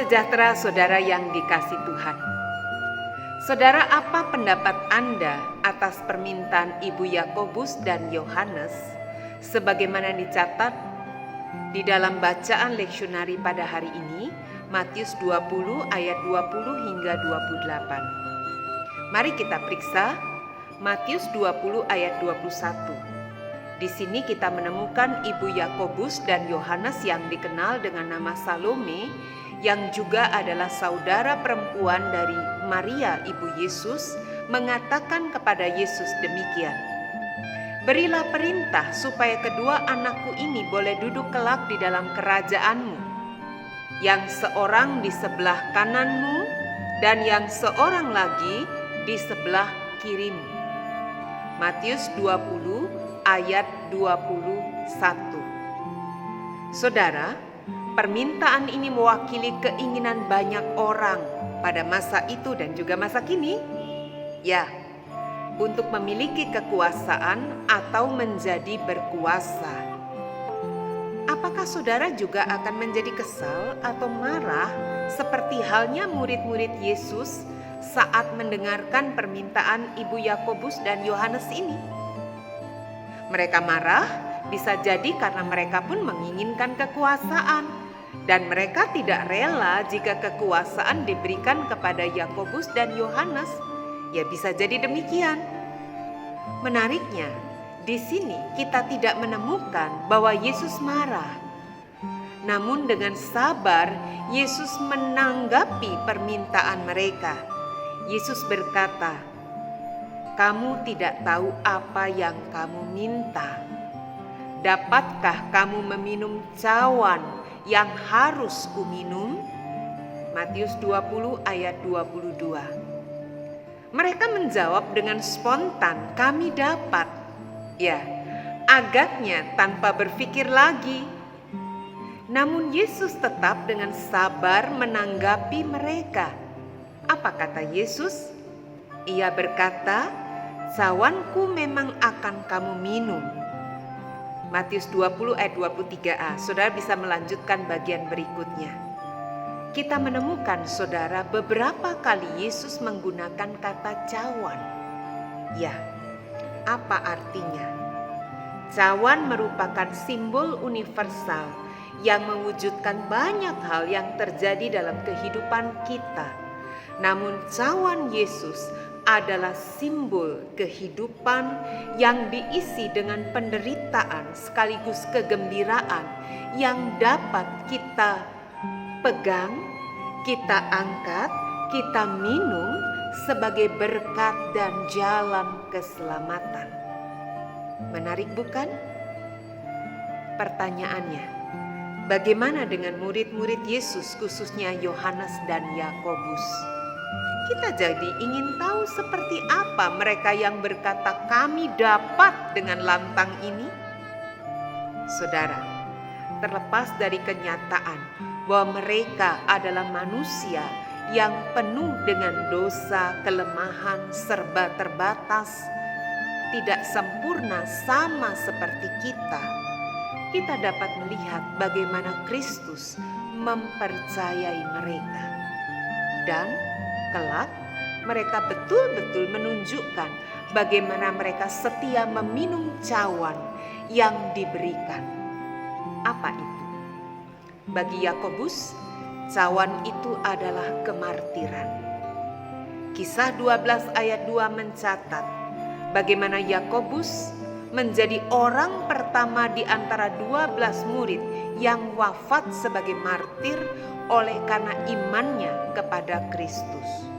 sejahtera saudara yang dikasih Tuhan. Saudara, apa pendapat Anda atas permintaan Ibu Yakobus dan Yohanes sebagaimana dicatat di dalam bacaan leksionari pada hari ini, Matius 20 ayat 20 hingga 28. Mari kita periksa Matius 20 ayat 21. Di sini kita menemukan Ibu Yakobus dan Yohanes yang dikenal dengan nama Salome, yang juga adalah saudara perempuan dari Maria ibu Yesus, mengatakan kepada Yesus demikian, "Berilah perintah supaya kedua anakku ini boleh duduk kelak di dalam kerajaanmu, yang seorang di sebelah kananmu dan yang seorang lagi di sebelah kirimu." Matius 20 ayat 21. Saudara, permintaan ini mewakili keinginan banyak orang pada masa itu dan juga masa kini. Ya, untuk memiliki kekuasaan atau menjadi berkuasa. Apakah saudara juga akan menjadi kesal atau marah seperti halnya murid-murid Yesus saat mendengarkan permintaan Ibu Yakobus dan Yohanes ini? Mereka marah bisa jadi karena mereka pun menginginkan kekuasaan, dan mereka tidak rela jika kekuasaan diberikan kepada Yakobus dan Yohanes. Ya, bisa jadi demikian. Menariknya, di sini kita tidak menemukan bahwa Yesus marah. Namun dengan sabar Yesus menanggapi permintaan mereka. Yesus berkata, "Kamu tidak tahu apa yang kamu minta. Dapatkah kamu meminum cawan yang harus kuminum?" Matius 20 ayat 22. Mereka menjawab dengan spontan, "Kami dapat." Ya, agaknya tanpa berpikir lagi. Namun Yesus tetap dengan sabar menanggapi mereka. Apa kata Yesus? Ia berkata, "Cawanku memang akan kamu minum." Matius 20 ayat 23a. Saudara bisa melanjutkan bagian berikutnya. Kita menemukan, saudara, beberapa kali Yesus menggunakan kata cawan. Ya, apa artinya? Cawan merupakan simbol universal yang mewujudkan banyak hal yang terjadi dalam kehidupan kita. Namun cawan Yesus adalah simbol kehidupan yang diisi dengan penderitaan sekaligus kegembiraan yang dapat kita pegang, kita angkat, kita minum sebagai berkat dan jalan keselamatan. Menarik bukan? Pertanyaannya, bagaimana dengan murid-murid Yesus, khususnya Yohanes dan Yakobus? Kita jadi ingin tahu seperti apa mereka yang berkata, "Kami dapat" dengan lantang ini. Saudara, terlepas dari kenyataan bahwa mereka adalah manusia yang penuh dengan dosa, kelemahan, serba terbatas, tidak sempurna sama seperti kita dapat melihat bagaimana Kristus mempercayai mereka. Dan kelak mereka betul-betul menunjukkan bagaimana mereka setia meminum cawan yang diberikan. Apa itu? Bagi Yakobus, cawan itu adalah kemartiran. Kisah 12 ayat 2 mencatat bagaimana Yakobus menjadi orang pertama di antara 12 murid yang wafat sebagai martir oleh karena imannya kepada Kristus.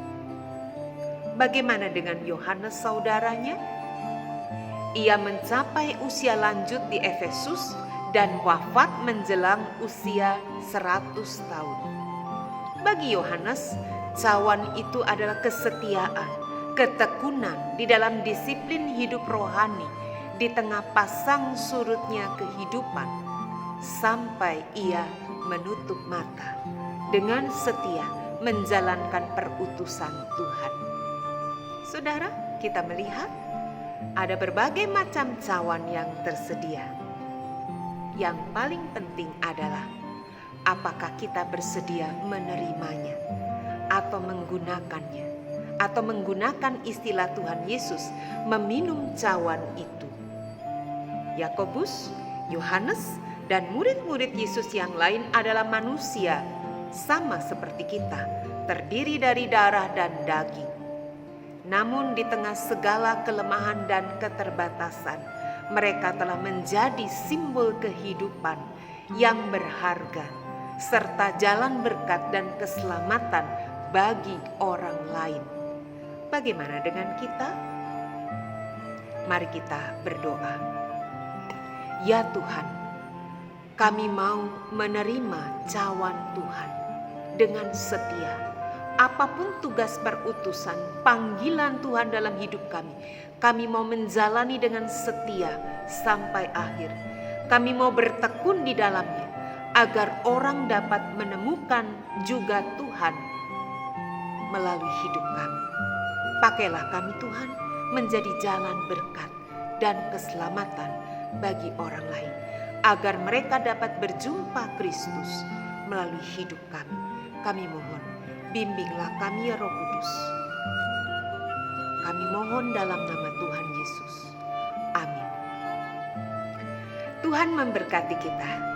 Bagaimana dengan Yohanes saudaranya? Ia mencapai usia lanjut di Efesus dan wafat menjelang usia 100 tahun. Bagi Yohanes, cawan itu adalah kesetiaan, ketekunan di dalam disiplin hidup rohani di tengah pasang surutnya kehidupan, sampai ia menutup mata dengan setia menjalankan perutusan Tuhan. Saudara, kita melihat ada berbagai macam cawan yang tersedia. Yang paling penting adalah apakah kita bersedia menerimanya atau menggunakannya, atau menggunakan istilah Tuhan Yesus, meminum cawan itu. Yakobus, Yohanes, dan murid-murid Yesus yang lain adalah manusia sama seperti kita, terdiri dari darah dan daging. Namun di tengah segala kelemahan dan keterbatasan, mereka telah menjadi simbol kehidupan yang berharga, serta jalan berkat dan keselamatan bagi orang lain. Bagaimana dengan kita? Mari kita berdoa. Ya Tuhan, kami mau menerima cawan Tuhan dengan setia. Apapun tugas perutusan, panggilan Tuhan dalam hidup kami mau menjalani dengan setia sampai akhir. Kami mau bertekun di dalamnya, agar orang dapat menemukan juga Tuhan melalui hidup kami. Pakailah kami Tuhan menjadi jalan berkat dan keselamatan bagi orang lain, agar mereka dapat berjumpa Kristus melalui hidup kami. Kami mohon, bimbinglah kami ya Roh Kudus. Kami mohon dalam nama Tuhan Yesus. Amin. Tuhan memberkati kita.